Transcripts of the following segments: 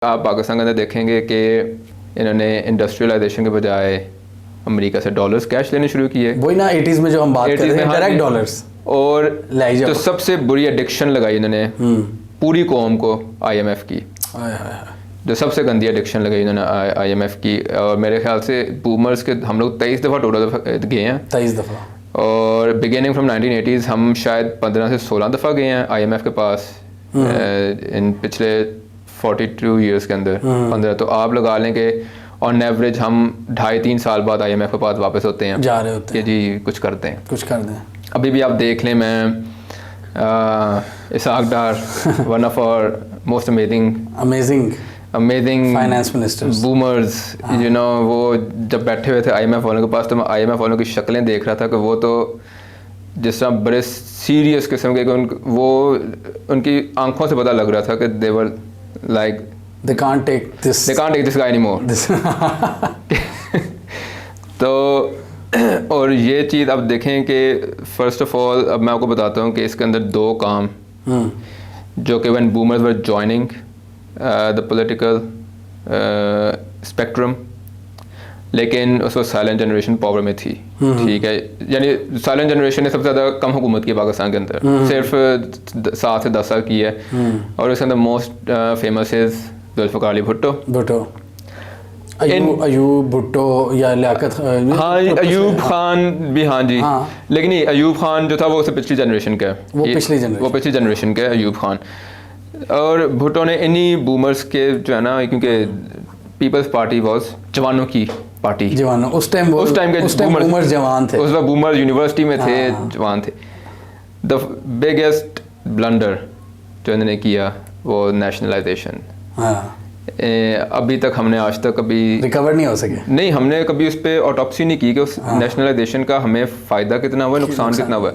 आप पाकिस्तान के अंदर देखेंगे कि इन्होंने इंडस्ट्रियलाइजेशन के बजाय अमेरिका से डॉलर्स कैश लेने शुरू किए। वही ना 80s में जो हम बात कर रहे हैं, डायरेक्ट डॉलर्स। और तो सबसे बुरी एडिक्शन लगाई इन्होंने पूरी कौम को IMF की, जो सबसे गंदी एडिक्शन लगाई इन्होंने IMF की। और मेरे ख्याल से बूमर्स के हम लोग 23 दफ़ा टोटल गए हैं, 23 दफ़ा। और बिगिनिंग फ्रॉम 1980s हम शायद 15 से 16 दफ़ा गए हैं IMF के पास इन पिछले 42 ईयर्स के अंदर 15। तो आप लगा लें कि ऑन एवरेज हम 2.5-3 साल बाद IMF के पास वापस होते हैं, जा रहे होते हैं कि जी कुछ करते हैं, कुछ कर दें। अभी भी आप देख लें, मैं Ishaq Dar one of our most amazing finance ministers, boomers, you know, वो जब बैठे हुए थे IMF वालों के पास, तो मैं IMF वालों की शक्लें देख रहा था कि वो तो जिस तरह बड़े सीरियस किस्म के, वो उनकी आंखों से पता लग रहा था कि they were like they can't take this guy anymore. तो और ये चीज़ आप देखें कि फर्स्ट ऑफ ऑल अब मैं आपको बताता हूँ कि इसके अंदर दो काम जो कि when boomers were joining the political spectrum, लेकिन उस वक्त साइलेंट जनरेशन पावर में थी, ठीक है, यानी साइलेंट जनरेशन ने सबसे ज़्यादा कम हुकूमत की पाकिस्तान के अंदर, सिर्फ 7 से 10 साल की है। और उसके अंदर most famous is Zulfikar Ali Bhutto, Ayub Bhutto या लियाकत, हाँ अयूब खान भी, हाँ जी, लेकिन नहीं, अयूब खान जो था वो उससे पिछली जनरेशन का है, वो पिछली जनरेशन का है अयूब खान। और भुट्टो ने इन्हीं बूमर्स के जो है ना, क्योंकि पीपल्स पार्टी वॉज जवानों की पार्टी, जवानों उस टाइम के बूमर्स जवान थे, उस वक्त बूमर्स यूनिवर्सिटी में थे, जवान थे। द बिगेस्ट ब्लंडर जो इन्होंने किया वो नेशनलाइजेशन। अभी तक हमने आज तक कभी रिकवर नहीं हो सके, नहीं, हमने कभी उस पर ऑटोप्सी नहीं की कि उस नेशनलाइजेशन का हमें फ़ायदा कितना हुआ, नुकसान कितना हुआ।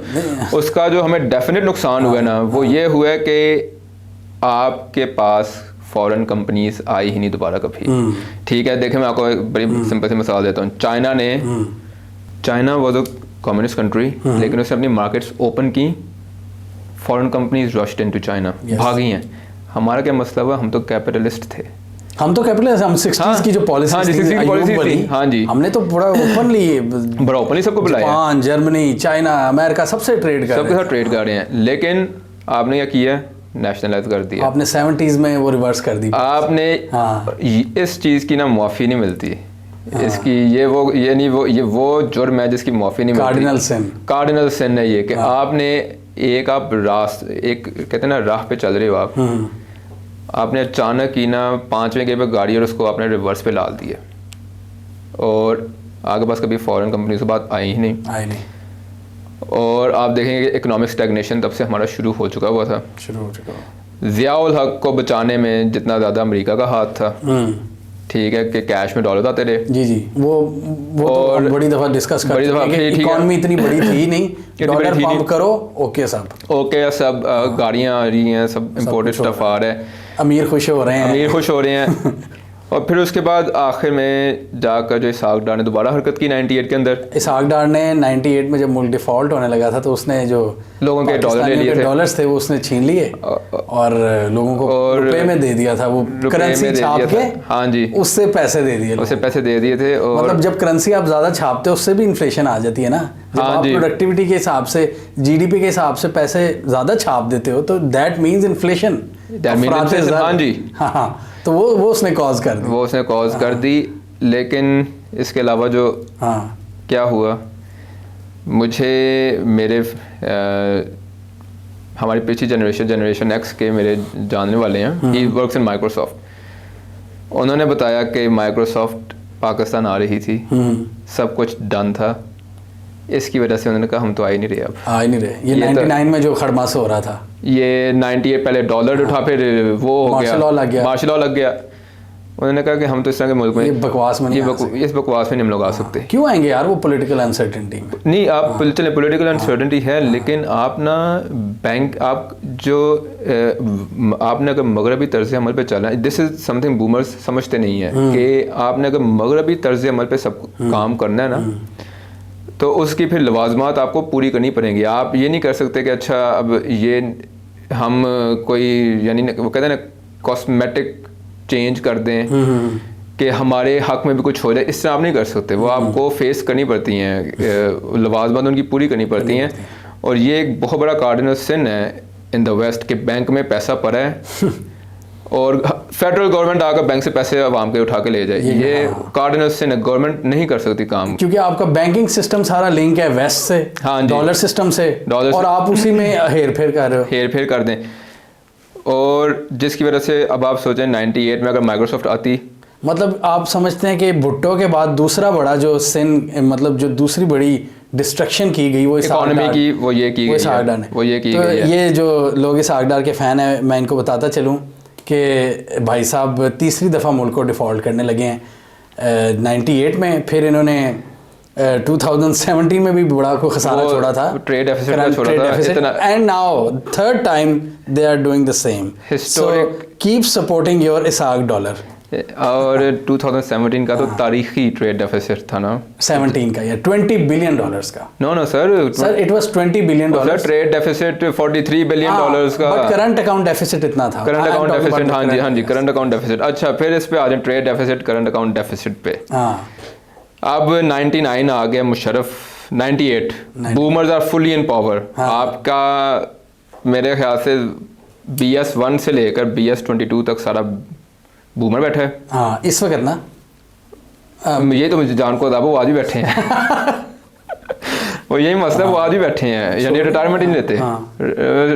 उसका जो हमें डेफिनेट नुकसान हुआ ना, वो ये हुआ है कि आपके पास फॉरेन कंपनीज आई ही नहीं दोबारा कभी, ठीक है। देखें, मैं आपको एक बड़ी सिंपल सी मिसाल देता हूँ। China was a communist country, लेकिन उसने अपनी मार्केट्स ओपन की, foreign companies rushed into China, भागी हैं। हमारा क्या मसला हुआ, हम तो कैपिटलिस्ट थे, हम 60s की जो पॉलिसी थी, हाँ जी, हमने तो बड़ा ओपनली सबको बुलाया, जापान, जर्मनी, चाइना, अमेरिका सबसे ट्रेड कर रहे हैं। लेकिन आपने क्या किया, नेशनलाइज कर दिया आपने। 70s में वो रिवर्स कर दी आपने। इस चीज़ की ना मुआफ़ी नहीं मिलती, इसकी ये वो जुर्म है जिसकी मुआफ़ी नहीं मिलती। कार्डिनल सिन है ये कि आपने एक कहते हैं ना, राह पे चल रहे हो आपने अचानक ही ना 5वें गेयर पे गाड़ी और उसको आपने रिवर्स पे डाल दिया, और आगे पास कभी फॉरेन कंपनी से बात आई ही नहीं। और आप देखेंगे इकोनॉमिक स्टैग्नेशन तब से हमारा शुरू हो चुका था। ज़ियाउल हक को बचाने में जितना ज़्यादा अमेरिका का हाथ था, ठीक है, कि कैश में डॉलर आते रहे, जी वो तो बड़ी दफ़ा डिस्कस कर चुके हैं। इकोनॉमी इतनी बड़ी थी नहीं, डॉलर पंप करो, ओके सब गाड़ियाँ आ रही हैं, सब इम्पोर्टेड स्टफ आ रहा है, अमीर खुश हो रहे हैं। और फिर उसके बाद आखिर में जाकर जो इसाक डार ने दोबारा हरकत की 98 के अंदर। इसाक डार ने 98 में जब मुल्क डिफ़ॉल्ट होने लगा था, तो उसने जो लोगों के डॉलर्स थे वो उसने छीन लिए और लोगों को रुपए में दे दिया था, वो करेंसी छाप के, हाँ जी, उससे पैसे दे दिए थे। और मतलब जब करेंसी आप ज़्यादा छापते हो उससे भी इन्फ्लेशन आ जाती है ना, जब आप प्रोडक्टिविटी के हिसाब से, GDP के हिसाब से पैसे ज़्यादा छाप देते हो, तो दैट मीन्स इन्फ्लेशन। हाँ जी, हाँ, तो वो उसने कॉज कर दी। लेकिन इसके अलावा जो क्या हुआ, मुझे मेरे हमारी पिछली जनरेशन X के मेरे जानने वाले हैं, ही वर्क्स इन माइक्रोसॉफ्ट। उन्होंने बताया कि माइक्रोसॉफ्ट पाकिस्तान आ रही थी, सब कुछ डन था, इसकी वजह से उन्होंने कहा हम तो आ ही नहीं रहे। ये 99 में जो खड़मास हो रहा था, ये 98 पहले डॉलर उठा, फिर वो हो गया, मार्शल लॉ लग गया। उन्होंने कहा कि हम तो इस तरह के मुल्क में इस बकवास में नहीं हम लोग आ सकते। क्यों आएंगे यार, वो पॉलिटिकल अनसर्टेनिटी में नहीं, आप चले पॉलिटिकल अनसर्टेनिटी है, लेकिन आप ना आपने अगर मगरबी तर्ज अमल पे चलना, दिस इज समथिंग बूमर्स समझते नहीं है कि आपने अगर मगरबी तर्ज अमल पे सब काम करना है ना, तो उसकी फिर लवाजमात आपको पूरी करनी पड़ेंगी। आप ये नहीं कर सकते कि अच्छा अब ये हम कोई, यानी वो कहते हैं ना, कॉस्मेटिक चेंज कर दें कि हमारे हक में भी कुछ हो जाए, इस तरह आप नहीं कर सकते। वो आपको फेस करनी पड़ती हैं, लवाजमत उनकी पूरी करनी पड़ती हैं। और ये एक बहुत बड़ा कार्डिनल सिन है इन द वेस्ट कि बैंक में पैसा पड़ा है और फेडरल गवर्नमेंट आकर बैंक से पैसे आवाम के उठा के ले जाए। ये कार्डिनल सिन है, गवर्नमेंट नहीं कर सकती काम, क्योंकि आपका बैंकिंग सिस्टम सारा लिंक है वेस्ट से, हाँ, डॉलर सिस्टम से, और आप उसी में हेर फेर कर रहे हो। हेर फेर कर दें, और जिसकी वजह से अब आप सोचें 98 में अगर माइक्रोसॉफ्ट आती, मतलब आप समझते हैं कि भुट्टो के बाद दूसरा बड़ा जो सिन, मतलब जो दूसरी बड़ी डिस्ट्रक्शन की गई वो इकोनॉमी की, वो ये की गई है, वो ये की गई है। ये जो लोग इस आगडार के फ़ैन हैं, मैं इनको बताता चलूँ कि भाई साहब तीसरी दफ़ा मुल्क को डिफ़ॉल्ट करने लगे हैं 98 में, फिर इन्होंने 2017 में भी बड़ा को खसारा छोड़ा था, ट्रेड डेफिसिट का छोड़ा था, and now third time they are doing the same. So keep supporting your Ishaq dollar. और 2017 का तो तारीखी ट्रेड डेफिसिट था ना, 17 का या $20 बिलियन का। No sir it was $20 billion. Trade deficit $43 billion का, बट करंट अकाउंट डेफिसिट इतना था। करंट अकाउंट डेफिसिट, हाँ जी करंट अकाउंट डेफिसिट। अच्छा, फिर इस पे आ जाए trade deficit, current account deficit पे। अब 99 आ गया Musharraf, 98 boomers are fully in power. आपका मेरे ख्याल से BS1 से लेकर BS22 तक सारा बूमर बैठा है। हाँ, इस वक्त ना ये तो मुझे जान को था, वो आज भी बैठे हैं वो यही मसला, वो आज भी बैठे हैं, यानी रिटायरमेंट ही नहीं लेते,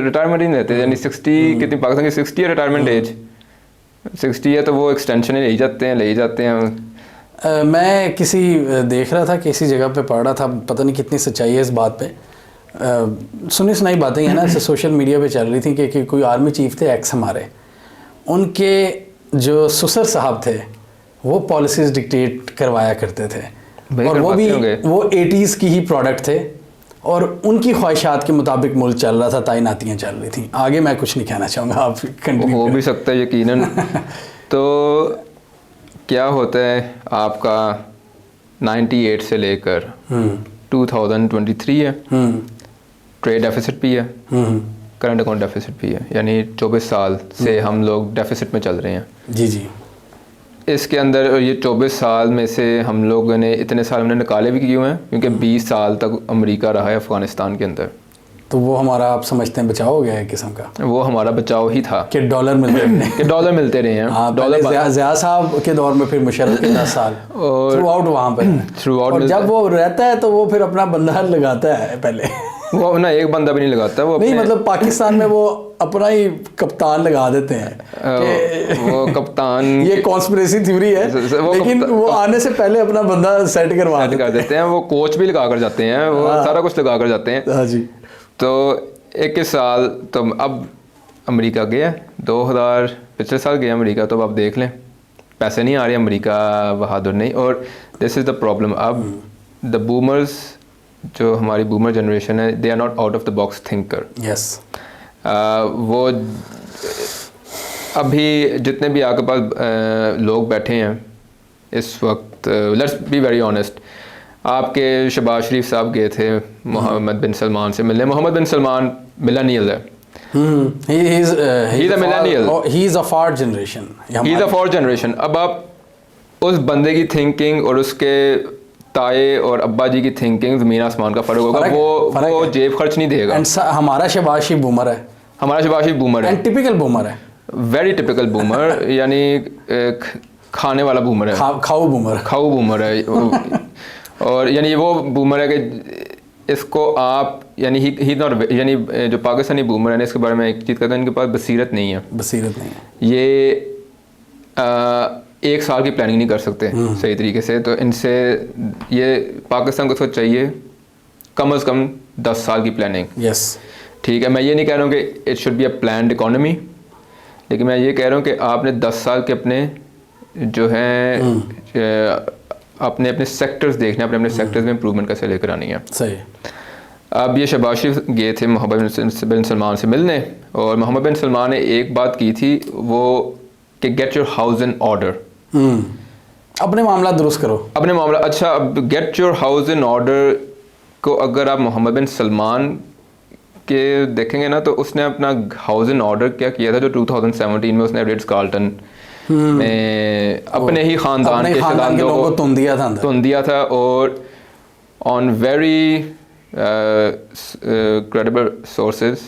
रिटायरमेंट ही नहीं लेते, यानी 60 कितनी पाकिस्तान की 60 है रिटायरमेंट एज, 60 है तो वो एक्सटेंशन ही ले ही जाते हैं। मैं किसी देख रहा था, किसी जगह पे पढ़ रहा था, पता नहीं कितनी सच्चाई है इस बात पे, सुनी सुनाई बातें हैं ना, सोशल मीडिया पे चल रही थी कि कोई आर्मी चीफ थे एक्स हमारे, उनके जो सुसर साहब थे वो पॉलिसीज़ डिक्टेट करवाया करते थे, और वो भी वो 80s की ही प्रोडक्ट थे, और उनकी ख्वाहिशात के मुताबिक मुल्क चल रहा था, तैनातियाँ चल रही थी। आगे मैं कुछ नहीं कहना चाहूँगा, आप कंटिन्यू हो भी सकता है यकीनन तो क्या होता है आपका 98 से लेकर 2023 है, ट्रेड डेफिसिट भी है, करंट अकाउंट डेफिसिट भी है, यानी 24 साल से हम लोग डेफिसिट में चल रहे हैं। जी। इसके अंदर ये 24 साल में से हम लोगों ने इतने साल हमने निकाले भी क्यों हैं, क्योंकि 20 साल तक अमेरिका रहा है अफ़गानिस्तान के अंदर, तो वो हमारा आप समझते हैं बचाव हो गया है किस्म का, वो हमारा बचाव ही था कि डॉलर मिलते रहे कि डॉलर मिलते रहे हैं। डॉलर ज़िया साहब के दौर में, फिर मुशर्रफ के 10 साल और थ्रू आउट वहाँ पर, और जब वो रहता है तो वो फिर अपना बंदा लगाता है पहले वो ना एक बंदा भी नहीं लगाता, वो नहीं, मतलब पाकिस्तान में वो अपना ही कप्तान लगा देते हैं वो कप्तान ये कॉन्स्पिरेसी थ्योरी है, लेकिन वो आने से पहले अपना बंदा सेट करवा देते हैं, वो कोच भी लगा कर जाते हैं, वो सारा कुछ लगा कर जाते हैं। हाँ जी। तो 21 साल तो अब अमेरिका गया, 2000 पिछले साल गया अमेरिका, तो अब आप देख लें पैसे नहीं आ रहे, अमेरिका बहादुर नहीं। और दिस इज़ द प्रॉब्लम, अब द बूमर्स जो हमारी बूमर जनरेशन है, they are not out of the box thinker. Yes, वो अभी जितने भी आपके पास लोग बैठे हैं इस वक्त, लेट्स बी वेरी ऑनेस्ट, आपके शहबाज शरीफ साहब गए थे मोहम्मद बिन सलमान से मिलने। मोहम्मद बिन सलमान मिलेनियल है, he's a millennial, he's a fourth generation। अब आप उस बंदे की थिंकिंग और उसके ताए और अब्बा जी की थिंकिंग ज़मीन आसमान का फ़र्क होगा। वो जेब खर्च नहीं देगा। हमारा शहबाज शरीफ बूमर है, टिपिकल बूमर है, वेरी टिपिकल बूमर यानी खाने वाला बूमर है, खाऊ बूमर है और यानी वो बूमर है कि इसको आप यानी ही नॉट, यानी जो पाकिस्तानी बूमर है इसके बारे में एक चीज़ कहते हैं, इनके पास बसीरत नहीं है, ये एक साल की प्लानिंग नहीं कर सकते सही तरीके से। तो इनसे ये पाकिस्तान को तो चाहिए कम से कम 10 साल की प्लानिंग। यस, ठीक है, मैं ये नहीं कह रहा हूँ कि it should be a planned economy, लेकिन मैं ये कह रहा हूँ कि आपने 10 साल के अपने जो हैं अपने सेक्टर्स देखने, अपने सेक्टर्स में इम्प्रूवमेंट कैसे लेकर आनी है। सही। अब ये शहबाज शरीफ गए थे मोहम्मद बिन सलमान से मिलने, और मोहम्मद बिन सलमान ने एक बात की थी वो कि get your house in order, अपने मामला दुरुस्त करो, अपने मामला। अच्छा, अब get your house in order को अगर आप मोहम्मद बिन सलमान के देखेंगे ना, तो उसने अपना हाउस इन ऑर्डर क्या किया था, जो 2017 में उसने रिट्स कार्ल्टन में अपने ही खानदान के लोगों को तुन दिया था और ऑन वेरी क्रेडिबल सोर्सेज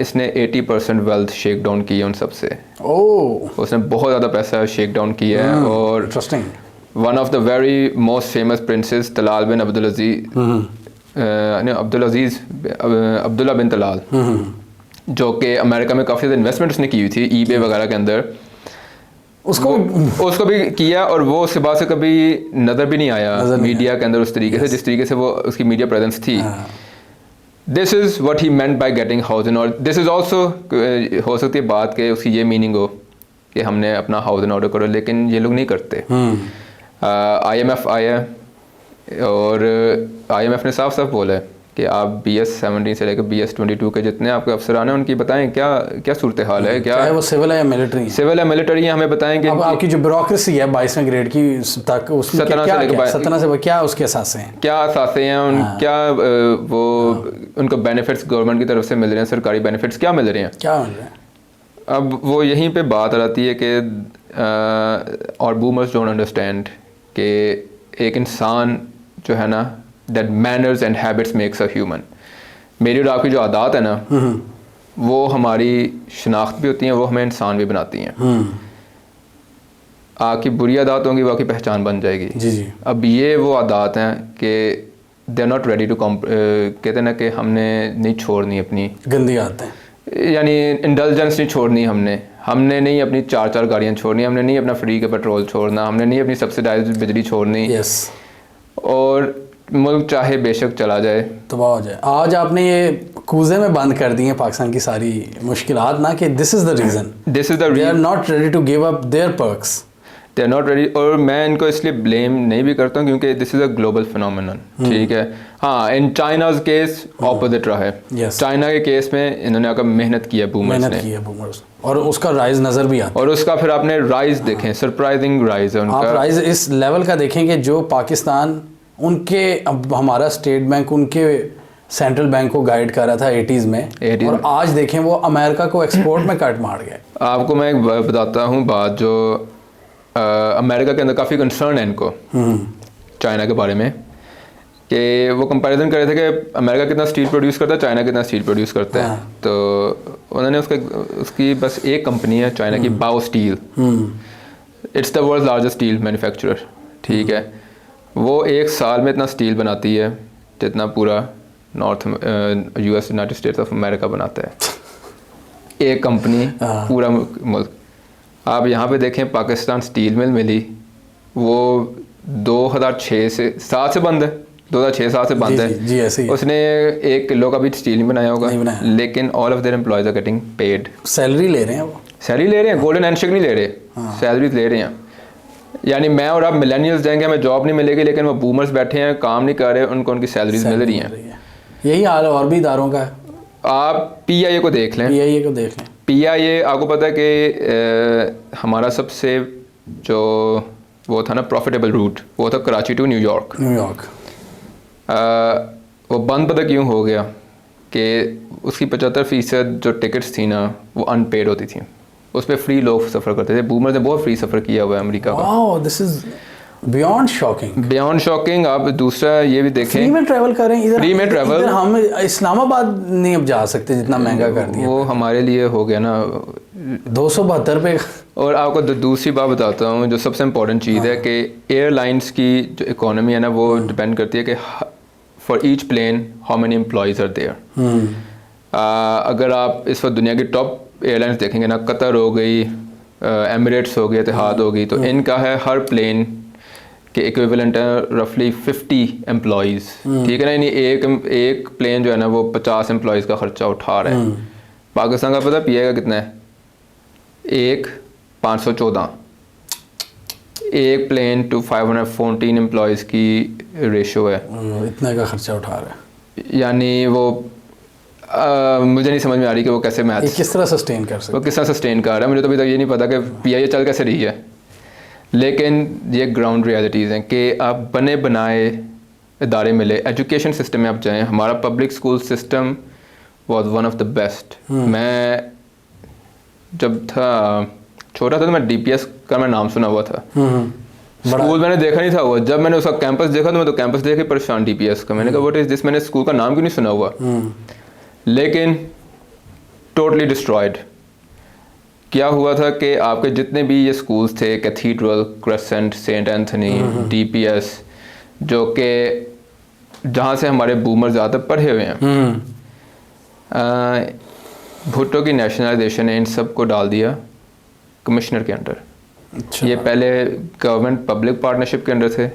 इसने 80% वेल्थ शेक डाउन की है उन सबसे। उसने बहुत ज़्यादा पैसा शेक डाउन किया है। और one of the very most famous princes Talal bin Abdullah bin Talal, जो कि अमेरिका में काफ़ी ज़्यादा इन्वेस्टमेंट उसने की हुई थी ईबे वगैरह के अंदर, उसको भी किया और वो उसके बाद से कभी नज़र भी नहीं आया मीडिया के अंदर उस तरीके से जिस तरीके से वो उसकी मीडिया प्रेजेंस थी। This is what he meant by getting house और दिस इज़ ऑल्सो हो सकती है बात के उसकी ये मीनिंग हो कि हमने अपना हाउस इन ऑर्डर करो, लेकिन ये लोग नहीं करते। IMF आया और IMF ने साफ साफ बोला है कि आप BS-17 से लेकर BS-22 के जितने आपके अफसरान हैं उनकी बताएं क्या क्या सूरत हाल है, क्या वो सिविल है या मिलिट्री, सिविल या मिलिट्री है, हमें बताएं कि आपकी जो ब्यूरोक्रेसी है 22वें ग्रेड की तक उसमें 17 से क्या उसके असासे हैं, क्या असासे हैं क्या वो उनको बेनिफिट्स गवर्नमेंट की तरफ से मिल रहे हैं, सरकारी बेनिफिट्स क्या मिल रहे हैं। अब वो यहीं पे बात आती है कि और बूमर्स डोंट अंडरस्टैंड कि एक इंसान जो है ना that manners and habits makes a human, मेरी और आपकी जो आदत है ना वो हमारी शनाख्त भी होती हैं, वो हमें इंसान भी बनाती हैं। आपकी बुरी आदत होंगी वो आपकी पहचान बन जाएगी। जी। अब ये वो आदत हैं कि they are not ready to कहते हैं ना कि हमने नहीं छोड़नी अपनी गंदी आदतें, यानी इंडल्जेंस नहीं छोड़नी, हमने नहीं अपनी 4 गाड़ियाँ छोड़नी, हमने नहीं अपना फ्री का पेट्रोल छोड़ना, हमने नहीं अपनी सब्सिडाइज्ड बिजली छोड़नी। और मुल्क चाहे बेशक चला जाए तबाह हो जाए। आज आपने ये कूजे में बंद कर दी हैं पाकिस्तान की सारी मुश्किलात ना, कि this is the reason they are not ready to give up their perks, they are not ready. और मैं इनको इसलिए ब्लेम नहीं भी करता हूँ क्योंकि this is a global phenomenon, ठीक है। हाँ, इन चाइनाज केस ऑपोजिट रहा है। चाइना के केस में इन्होंने आकर मेहनत की है बूमर्स ने, और उसका राइज नज़र भी आता है। और उसका फिर आपने राइज देखें, सरप्राइजिंग राइज है उनका। आप राइज इस लेवल का देखें कि जो पाकिस्तान उनके, अब हमारा स्टेट बैंक उनके सेंट्रल बैंक को गाइड कर रहा था 80s में, और आज देखें वो अमेरिका को एक्सपोर्ट में कट मार गए। आपको मैं एक बताता हूँ बात जो अमेरिका के अंदर काफ़ी कंसर्न है इनको चाइना के बारे में, कि वो कंपैरिजन कर रहे थे कि अमेरिका कितना स्टील प्रोड्यूस करता है, चाइना कितना स्टील प्रोड्यूस करता है। तो उन्होंने उसकी बस एक कंपनी है चाइना की, बाओ steel, it's the world largest steel manufacturer, ठीक है। वो एक साल में इतना स्टील बनाती है जितना पूरा north US United states of America बनाता है, एक कंपनी पूरा मुल्क। आप यहाँ पे देखें पाकिस्तान स्टील मिल मिली, वो 2006 से 7 से बंद है, 2006-7 से बंद है। जी ऐसे ही। उसने 1 किलो का भी स्टील नहीं बनाया होगा, लेकिन all of their employees are getting paid, salary ले रहे हैं, वो सैलरी ले रहे हैं, गोल्डन हैंडशेक नहीं ले रहे, सैलरीज ले रहे हैं। यानी मैं और आप मिलेनियल्स जाएंगे, हमें जॉब नहीं मिलेगी, लेकिन वो बूमर्स बैठे हैं काम नहीं कर रहे, उनको उनकी सैलरीज मिल रही हैं। यही हाल और भी इदारों का है। आप PIA को देख लें, PIA आपको पता है कि हमारा सबसे जो वो था ना प्रॉफिटेबल रूट, वो था कराची टू न्यूयॉर्क। वो बंद पता क्यों हो गया कि उसकी 75% जो टिकट्स थी ना वो अनपेड होती थी, उस पर फ्री लोग सफ़र करते थे। बूमर ने बहुत फ्री सफ़र किया हुआ है अमेरिका का। Wow, this is beyond shocking. आप दूसरा ये भी देखें, फ्री में ट्रैवल करें इधर, फ्री में ट्रैवल। इधर हम इस्लामाबाद नहीं अब जा सकते, जितना महंगा कर दिया वो हमारे लिए हो गया ना 272 पे। और आपको दूसरी बात बताता हूँ जो सबसे इम्पोर्टेंट चीज़ है कि एयरलाइंस की जो इकोनॉमी है ना वो डिपेंड करती है कि for each plane how many employees are there. अगर आप इस वक्त दुनिया की टॉप एयरलाइंस देखेंगे ना, कतर हो गई, एमिरेट्स हो गई, इतिहाद हो गई, तो इनका है हर प्लेन के इक्विवेलेंट है रफली 50 एम्प्लॉयज़, ठीक है ना। यानी एक प्लेन जो है ना वो 50 एम्प्लॉयज़ का ख़र्चा उठा रहा है। पाकिस्तान का पता PIA का कितना है? 514, एक प्लेन टू 514 एम्प्लॉयज़ की रेशो है, इतना का ख़र्चा उठा रहा है। यानी वो मुझे नहीं समझ में आ रही कि वो कैसे मैच किस तरह सस्टेन कर सकते, वो किस तरह सस्टेन कर रहा है। मुझे तो अभी तक ये नहीं पता कि PIA चल कैसे रही है, लेकिन ये ग्राउंड रियलिटीज़ हैं कि आप बने बनाए इदारे मिले। एजुकेशन सिस्टम में आप जाएँ, हमारा public school system was one of the best. मैं जब था छोटा था तो मैं डीपीएस का मैं नाम सुना हुआ था, स्कूल मैंने देखा नहीं था हुआ। जब मैंने उसका कैंपस देखा तो मैं तो कैंपस देख के परेशान डीपीएस का, मैंने कहा व्हाट इज दिस, मैंने स्कूल का नाम क्यों नहीं सुना हुआ। लेकिन टोटली डिस्ट्रॉयड। क्या हुआ था कि आपके जितने भी ये स्कूल्स थे, Cathedral, Crescent, Saint Anthony, DPS, जो कि जहाँ से हमारे बूमर ज़्यादा पढ़े हुए हैं, भुट्टो की नेशनलाइजेशन ने इन सब को डाल दिया कमिश्नर के अंडर। अच्छा। ये पहले गवर्नमेंट पब्लिक पार्टनरशिप के अंडर थे,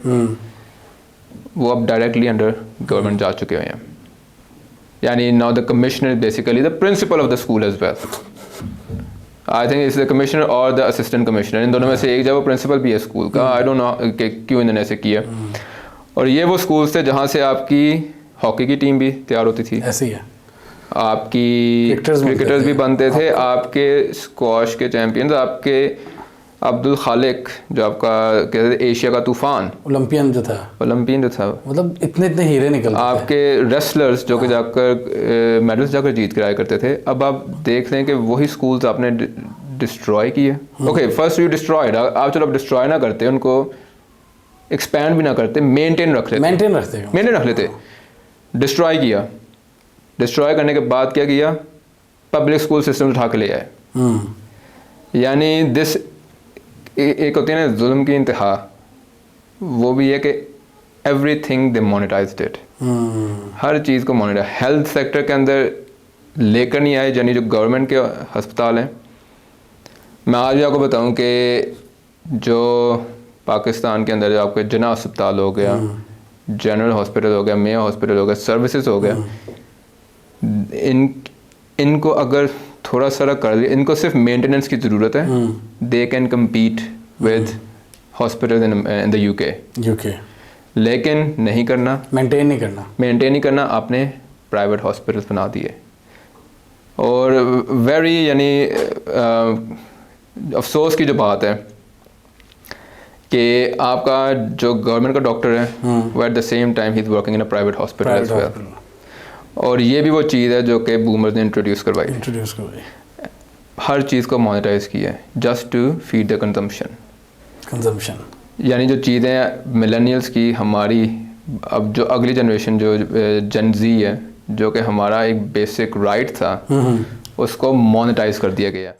वो अब डायरेक्टली अंडर गवर्नमेंट जा चुके हुए हैं। यानी now the commissioner basically the principal of the school as well. I think is the commissioner और द असिस्टेंट कमिश्नर, इन दोनों में से एक जब वो प्रिंसिपल भी है स्कूल का। आई डोंट नो कि क्यों इन्होंने ऐसे किया। और ये वो स्कूल्स थे जहाँ से आपकी हॉकी की टीम भी तैयार होती थी, ऐसे ही है, आपकी क्रिकेटर्स भी बनते थे, आपके स्क्वाश के चैंपियंस, आपके अब्दुल खालिक जो आपका कहते थे एशिया का तूफान, ओलंपियन जो था, मतलब इतने हीरे निकलते थे। आपके रेसलर्स जो कि जाकर मेडल्स जाकर जीत कर आया करते थे। अब आप देख लें कि वही स्कूल्स आपने डिस्ट्रॉय किए। ओके, फर्स्ट यू डिस्ट्रॉयड, आप चलो डिस्ट्रॉय ना करते, उनको एक्सपैंड भी ना करते, मेंटेन रख लेते। डिस्ट्रॉय किया, डिस्ट्रॉय करने के बाद क्या किया, पब्लिक स्कूल सिस्टम उठा के ले आए। यानी दिस एक होती है ना जुल्म की इंतहा, वो भी है कि एवरीथिंग दे मोनेटाइज्ड इट, हर चीज़ को मोनेटाइज। हेल्थ सेक्टर के अंदर लेकर नहीं आए, यानी जो गवर्नमेंट के अस्पताल हैं। मैं आज भी आपको बताऊं कि जो पाकिस्तान के अंदर जो आपके जना अस्पताल हो गया, जनरल हॉस्पिटल हो गया, मेयो हॉस्पिटल हो गया, सर्विसेज हो गया, इनको अगर थोड़ा सा कर लिया, इनको सिर्फ मेंटेनेंस की ज़रूरत है। They can compete with hospital in the UK. लेकिन नहीं करना, मेंटेन नहीं करना, आपने प्राइवेट हॉस्पिटल्स बना दिए। और वेरी यानी अफसोस की जो बात है कि आपका जो गवर्नमेंट का डॉक्टर है वो एट द सेम टाइम ही is working in a private hospital as well. और ये भी वो चीज़ है जो कि बूमर्स ने इंट्रोड्यूस करवाई। हर चीज़ को मोनेटाइज किया है just to feed the consumption. यानी जो चीज़ें मिलेनियल्स की, हमारी अब जो अगली जनरेशन जो जेन ज़ी है, जो कि हमारा एक बेसिक राइट था, उसको मोनेटाइज कर दिया गया।